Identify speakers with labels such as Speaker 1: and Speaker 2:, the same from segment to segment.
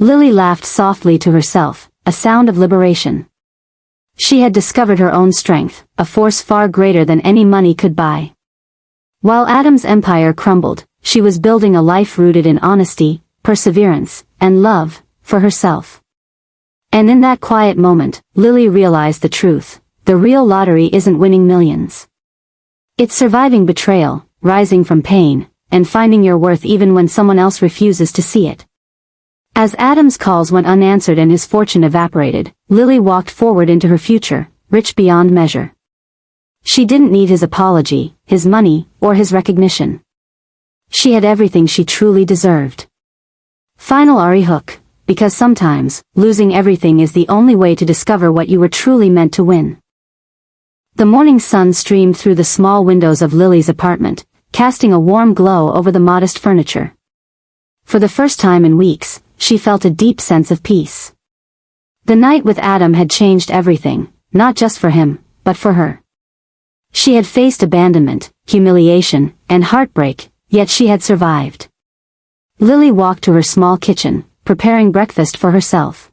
Speaker 1: Lily laughed softly to herself, a sound of liberation. She had discovered her own strength, a force far greater than any money could buy. While Adam's empire crumbled, she was building a life rooted in honesty, perseverance, and love, for herself. And in that quiet moment, Lily realized the truth: the real lottery isn't winning millions. It's surviving betrayal, rising from pain, and finding your worth even when someone else refuses to see it. As Adam's calls went unanswered and his fortune evaporated, Lily walked forward into her future, rich beyond measure. She didn't need his apology, his money, or his recognition. She had everything she truly deserved. Final Ari Hook, because sometimes, losing everything is the only way to discover what you were truly meant to win. The morning sun streamed through the small windows of Lily's apartment, casting a warm glow over the modest furniture. For the first time in weeks, she felt a deep sense of peace. The night with Adam had changed everything, not just for him, but for her. She had faced abandonment, humiliation, and heartbreak, yet she had survived. Lily walked to her small kitchen, preparing breakfast for herself.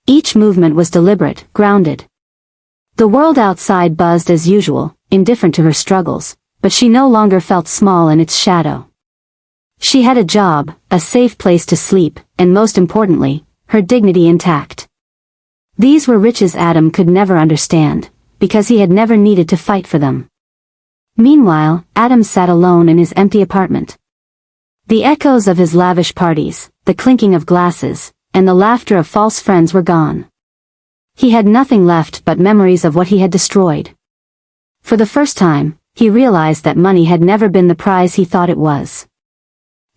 Speaker 1: Each movement was deliberate, grounded. The world outside buzzed as usual, indifferent to her struggles, but she no longer felt small in its shadow. She had a job, a safe place to sleep, and most importantly, her dignity intact. These were riches Adam could never understand, because he had never needed to fight for them. Meanwhile, Adam sat alone in his empty apartment. The echoes of his lavish parties, the clinking of glasses, and the laughter of false friends were gone. He had nothing left but memories of what he had destroyed. For the first time, he realized that money had never been the prize he thought it was.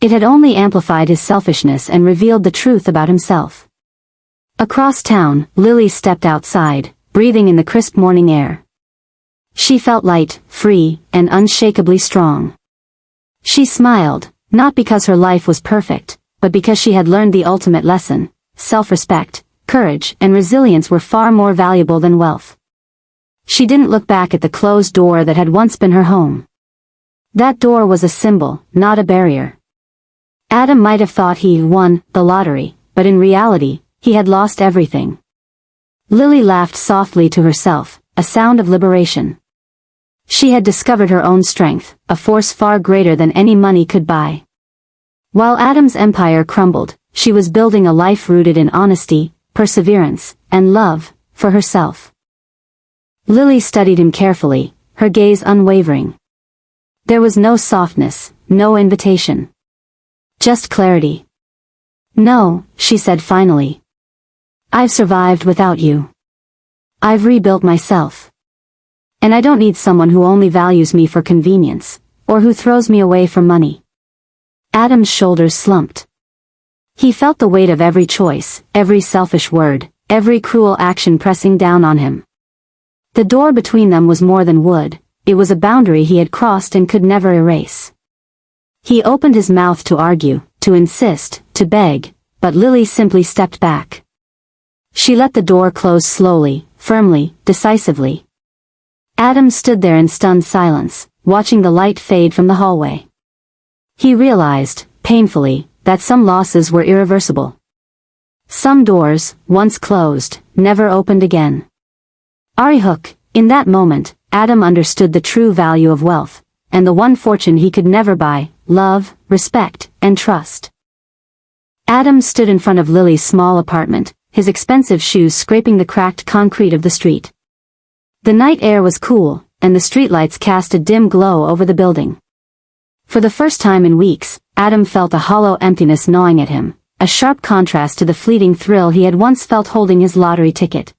Speaker 1: It had only amplified his selfishness and revealed the truth about himself. Across town, Lily stepped outside, breathing in the crisp morning air. She felt light, free, and unshakably strong. She smiled, not because her life was perfect, but because she had learned the ultimate lesson: self-respect, courage, and resilience were far more valuable than wealth. She didn't look back at the closed door that had once been her home. That door was a symbol, not a barrier. Adam might have thought he won the lottery, but in reality, he had lost everything. Lily laughed softly to herself, a sound of liberation. She had discovered her own strength, a force far greater than any money could buy. While Adam's empire crumbled, she was building a life rooted in honesty, perseverance, and love, for herself. Lily studied him carefully, her gaze unwavering. There was no softness, no invitation. Just clarity. "No," she said finally. "I've survived without you. I've rebuilt myself. And I don't need someone who only values me for convenience, or who throws me away for money." Adam's shoulders slumped. He felt the weight of every choice, every selfish word, every cruel action pressing down on him. The door between them was more than wood, it was a boundary he had crossed and could never erase. He opened his mouth to argue, to insist, to beg, but Lily simply stepped back. She let the door close slowly, firmly, decisively. Adam stood there in stunned silence, watching the light fade from the hallway. He realized, painfully, that some losses were irreversible. Some doors, once closed, never opened again. Ari Hook, in that moment, Adam understood the true value of wealth, and the one fortune he could never buy: love, respect, and trust. Adam stood in front of Lily's small apartment, his expensive shoes scraping the cracked concrete of the street. The night air was cool, and the streetlights cast a dim glow over the building. For the first time in weeks, Adam felt a hollow emptiness gnawing at him, a sharp contrast to the fleeting thrill he had once felt holding his lottery ticket.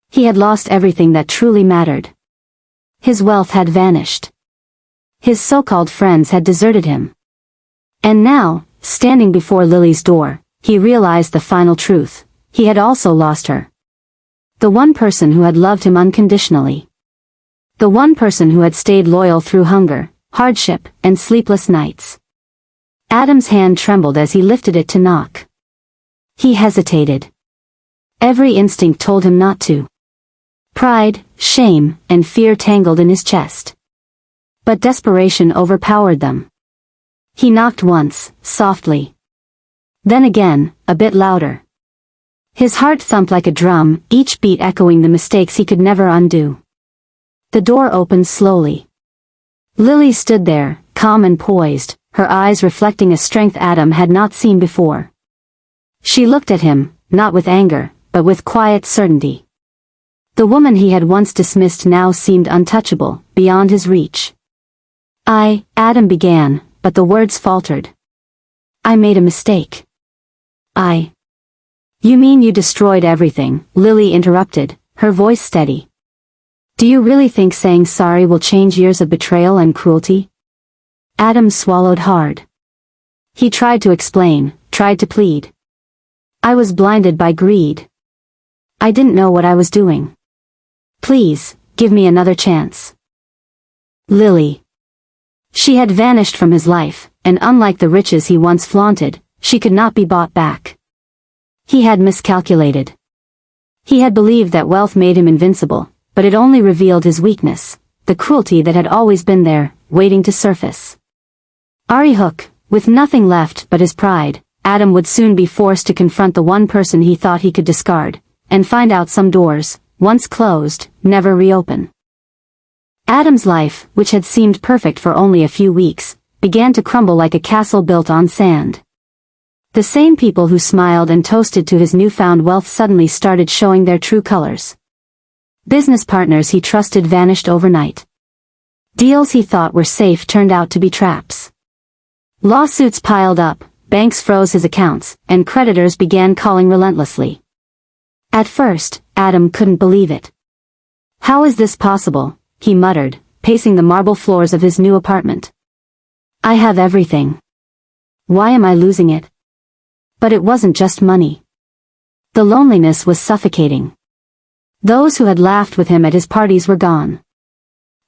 Speaker 1: He had lost everything that truly mattered. His wealth had vanished. His so-called friends had deserted him. And now, standing before Lily's door, he realized the final truth: he had also lost her. The one person who had loved him unconditionally. The one person who had stayed loyal through hunger, hardship, and sleepless nights. Adam's hand trembled as he lifted it to knock. He hesitated. Every instinct told him not to. Pride, shame, and fear tangled in his chest. But desperation overpowered them. He knocked once, softly. Then again, a bit louder. His heart thumped like a drum, each beat echoing the mistakes he could never undo. The door opened slowly. Lily stood there, calm and poised, her eyes reflecting a strength Adam had not seen before. She looked at him, not with anger, but with quiet certainty. The woman he had once dismissed now seemed untouchable, beyond his reach. Adam began, but the words faltered. I made a mistake. You mean you destroyed everything? Lily interrupted, her voice steady. Do you really think saying sorry will change years of betrayal and cruelty? Adam swallowed hard. He tried to explain, tried to plead. I was blinded by greed. I didn't know what I was doing. Please, give me another chance. Lily. She had vanished from his life, and unlike the riches he once flaunted, she could not be bought back. He had miscalculated. He had believed that wealth made him invincible, but it only revealed his weakness, the cruelty that had always been there, waiting to surface. Ari Hook, with nothing left but his pride, Adam would soon be forced to confront the one person he thought he could discard, and find out some doors, once closed, never reopen. Adam's life, which had seemed perfect for only a few weeks, began to crumble like a castle built on sand. The same people who smiled and toasted to his newfound wealth suddenly started showing their true colors. Business partners he trusted vanished overnight. Deals he thought were safe turned out to be traps. Lawsuits piled up, banks froze his accounts, and creditors began calling relentlessly. At first, Adam couldn't believe it. How is this possible? He muttered, pacing the marble floors of his new apartment. I have everything. Why am I losing it? But it wasn't just money. The loneliness was suffocating. Those who had laughed with him at his parties were gone.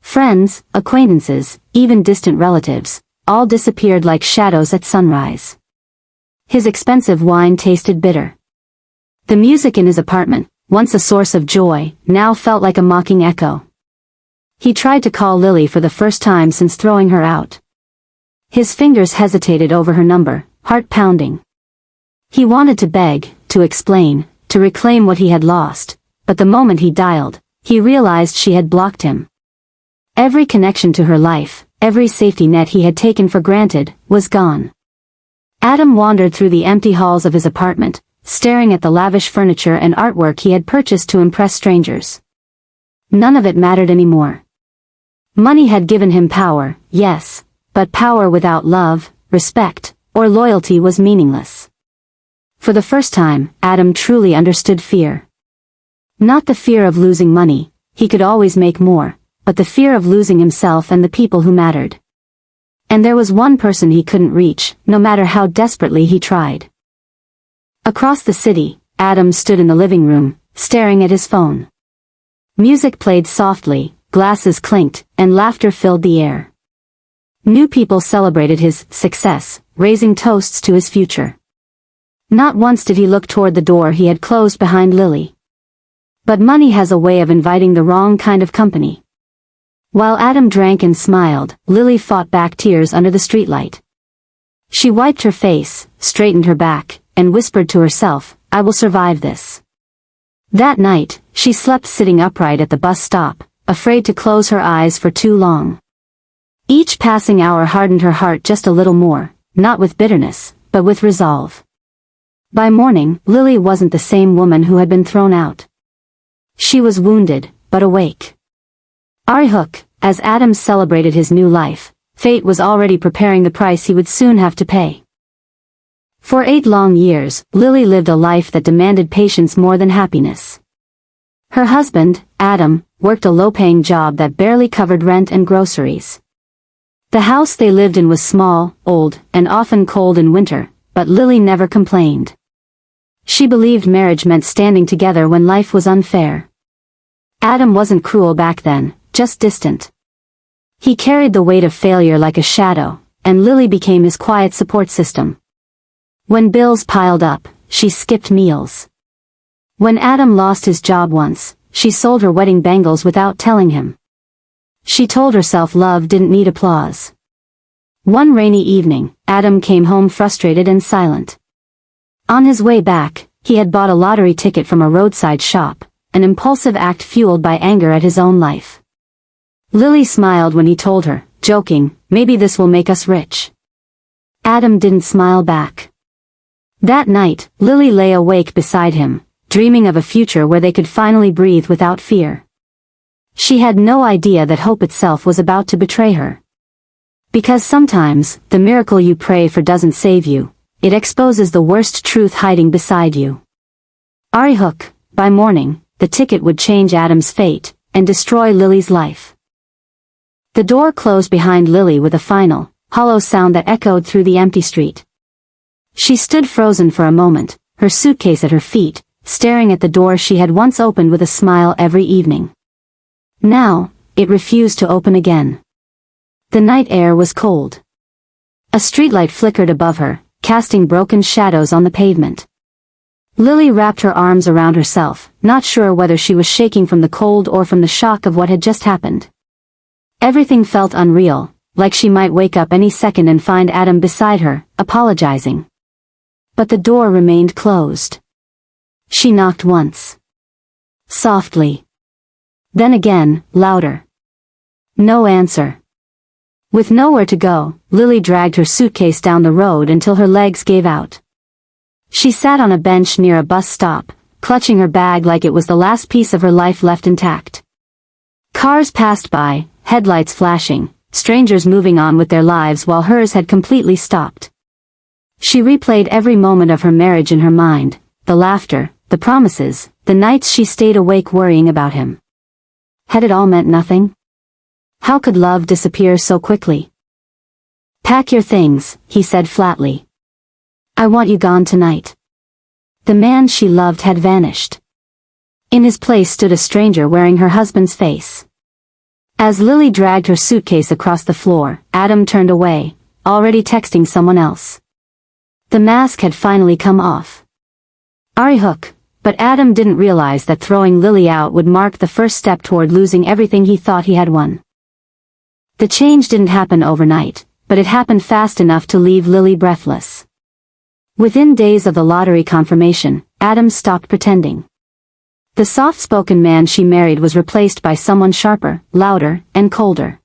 Speaker 1: Friends, acquaintances, even distant relatives, all disappeared like shadows at sunrise. His expensive wine tasted bitter. The music in his apartment, once a source of joy, now felt like a mocking echo. He tried to call Lily for the first time since throwing her out. His fingers hesitated over her number, heart pounding. He wanted to beg, to explain, to reclaim what he had lost, but the moment he dialed, he realized she had blocked him. Every connection to her life, every safety net he had taken for granted, was gone. Adam wandered through the empty halls of his apartment, staring at the lavish furniture and artwork he had purchased to impress strangers. None of it mattered anymore. Money had given him power, yes, but power without love, respect, or loyalty was meaningless. For the first time, Adam truly understood fear. Not the fear of losing money, he could always make more, but the fear of losing himself and the people who mattered. And there was one person he couldn't reach, no matter how desperately he tried. Across the city, Adam stood in the living room, staring at his phone. Music played softly, glasses clinked, and laughter filled the air. New people celebrated his success, raising toasts to his future. Not once did he look toward the door he had closed behind Lily. But money has a way of inviting the wrong kind of company. While Adam drank and smiled, Lily fought back tears under the streetlight. She wiped her face, straightened her back, and whispered to herself, I will survive this. That night, she slept sitting upright at the bus stop, afraid to close her eyes for too long. Each passing hour hardened her heart just a little more, not with bitterness, but with resolve. By morning, Lily wasn't the same woman who had been thrown out. She was wounded, but awake. Ari Hook, as Adam celebrated his new life, fate was already preparing the price he would soon have to pay. For 8 long years, Lily lived a life that demanded patience more than happiness. Her husband, Adam, worked a low-paying job that barely covered rent and groceries. The house they lived in was small, old, and often cold in winter, but Lily never complained. She believed marriage meant standing together when life was unfair. Adam wasn't cruel back then, just distant. He carried the weight of failure like a shadow, and Lily became his quiet support system. When bills piled up, she skipped meals. When Adam lost his job once, she sold her wedding bangles without telling him. She told herself love didn't need applause. One rainy evening, Adam came home frustrated and silent. On his way back, he had bought a lottery ticket from a roadside shop, an impulsive act fueled by anger at his own life. Lily smiled when he told her, joking, "Maybe this will make us rich." Adam didn't smile back. That night, Lily lay awake beside him, dreaming of a future where they could finally breathe without fear. She had no idea that hope itself was about to betray her. Because sometimes, the miracle you pray for doesn't save you, it exposes the worst truth hiding beside you. Ari Hook, by morning, the ticket would change Adam's fate, and destroy Lily's life. The door closed behind Lily with a final, hollow sound that echoed through the empty street. She stood frozen for a moment, her suitcase at her feet, staring at the door she had once opened with a smile every evening. Now, it refused to open again. The night air was cold. A streetlight flickered above her, casting broken shadows on the pavement. Lily wrapped her arms around herself, not sure whether she was shaking from the cold or from the shock of what had just happened. Everything felt unreal, like she might wake up any second and find Adam beside her, apologizing. But the door remained closed. She knocked once. Softly. Then again, louder. No answer. With nowhere to go, Lily dragged her suitcase down the road until her legs gave out. She sat on a bench near a bus stop, clutching her bag like it was the last piece of her life left intact. Cars passed by, headlights flashing, strangers moving on with their lives while hers had completely stopped. She replayed every moment of her marriage in her mind, the laughter, the promises, the nights she stayed awake worrying about him. Had it all meant nothing? How could love disappear so quickly? "Pack your things," he said flatly. "I want you gone tonight." The man she loved had vanished. In his place stood a stranger wearing her husband's face. As Lily dragged her suitcase across the floor, Adam turned away, already texting someone else. The mask had finally come off. Ari Hook, but Adam didn't realize that throwing Lily out would mark the first step toward losing everything he thought he had won. The change didn't happen overnight, but it happened fast enough to leave Lily breathless. Within days of the lottery confirmation, Adam stopped pretending. The soft-spoken man she married was replaced by someone sharper, louder, and colder.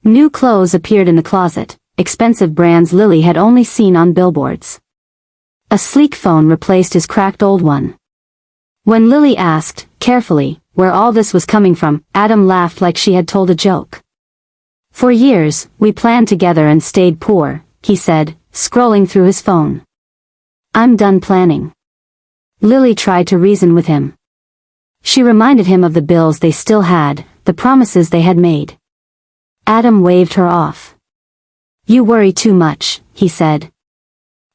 Speaker 1: New clothes appeared in the closet, expensive brands Lily had only seen on billboards. A sleek phone replaced his cracked old one. When Lily asked, carefully, where all this was coming from, Adam laughed like she had told a joke. "For years, we planned together and stayed poor," he said, scrolling through his phone. "I'm done planning." Lily tried to reason with him. She reminded him of the bills they still had, the promises they had made. Adam waved her off. "You worry too much," he said.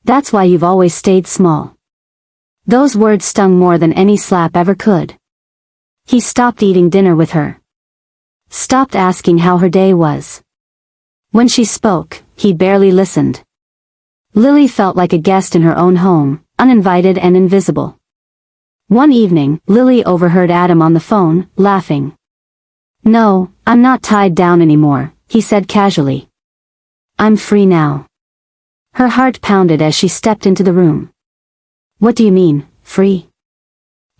Speaker 1: "That's why you've always stayed small." Those words stung more than any slap ever could. He stopped eating dinner with her. Stopped asking how her day was. When she spoke, he barely listened. Lily felt like a guest in her own home, uninvited and invisible. One evening, Lily overheard Adam on the phone, laughing. "No, I'm not tied down anymore," he said casually. "I'm free now." Her heart pounded as she stepped into the room. "What do you mean, free?"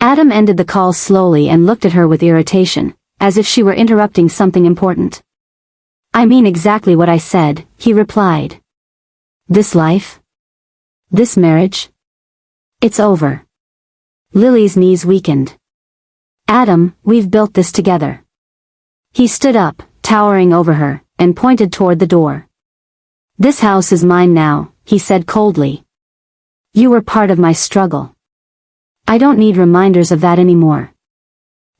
Speaker 1: Adam ended the call slowly and looked at her with irritation, as if she were interrupting something important. "I mean exactly what I said," he replied. "This life? This marriage? It's over." Lily's knees weakened. "Adam, we've built this together." He stood up, towering over her, and pointed toward the door. "This house is mine now," he said coldly. "You were part of my struggle. I don't need reminders of that anymore."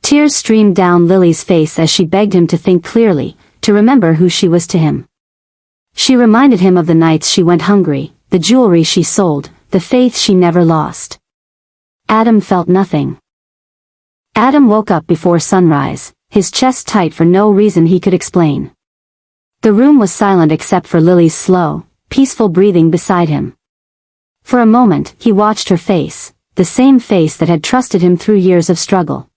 Speaker 1: Tears streamed down Lily's face as she begged him to think clearly, to remember who she was to him. She reminded him of the nights she went hungry, the jewelry she sold, the faith she never lost. Adam felt nothing. Adam woke up before sunrise, his chest tight for no reason he could explain. The room was silent except for Lily's slow, peaceful breathing beside him. For a moment, he watched her face, the same face that had trusted him through years of struggle.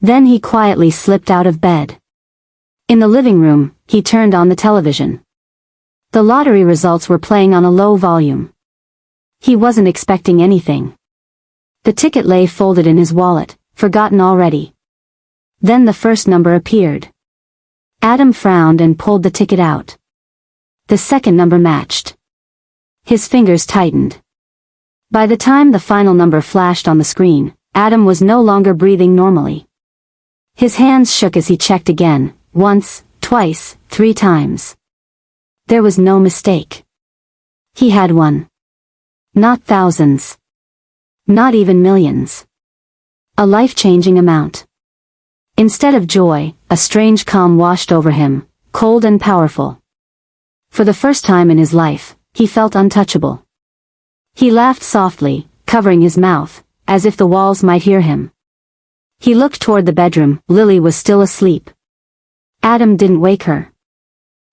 Speaker 1: Then he quietly slipped out of bed. In the living room, he turned on the television. The lottery results were playing on a low volume. He wasn't expecting anything. The ticket lay folded in his wallet, forgotten already. Then the first number appeared. Adam frowned and pulled the ticket out. The second number matched. His fingers tightened. By the time the final number flashed on the screen, Adam was no longer breathing normally. His hands shook as he checked again, once, twice, 3 times. There was no mistake. He had won. Not thousands. Not even millions. A life-changing amount. Instead of joy, a strange calm washed over him, cold and powerful. For the first time in his life, he felt untouchable. He laughed softly, covering his mouth, as if the walls might hear him. He looked toward the bedroom. Lily was still asleep. Adam didn't wake her.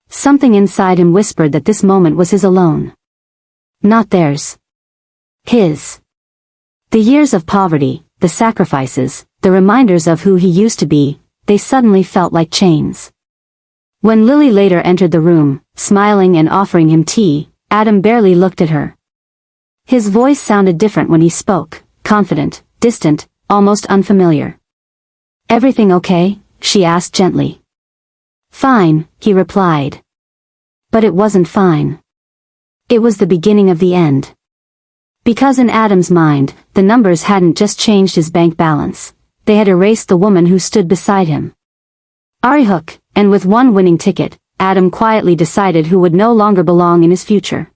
Speaker 1: Something inside him whispered that this moment was his alone. Not theirs. His. The years of poverty, the sacrifices, the reminders of who he used to be, they suddenly felt like chains. When Lily later entered the room, smiling and offering him tea, Adam barely looked at her. His voice sounded different when he spoke, confident, distant, almost unfamiliar. "Everything okay?" she asked gently. "Fine," he replied. But it wasn't fine. It was the beginning of the end. Because in Adam's mind, the numbers hadn't just changed his bank balance, they had erased the woman who stood beside him. Arihook, and with one winning ticket, Adam quietly decided who would no longer belong in his future.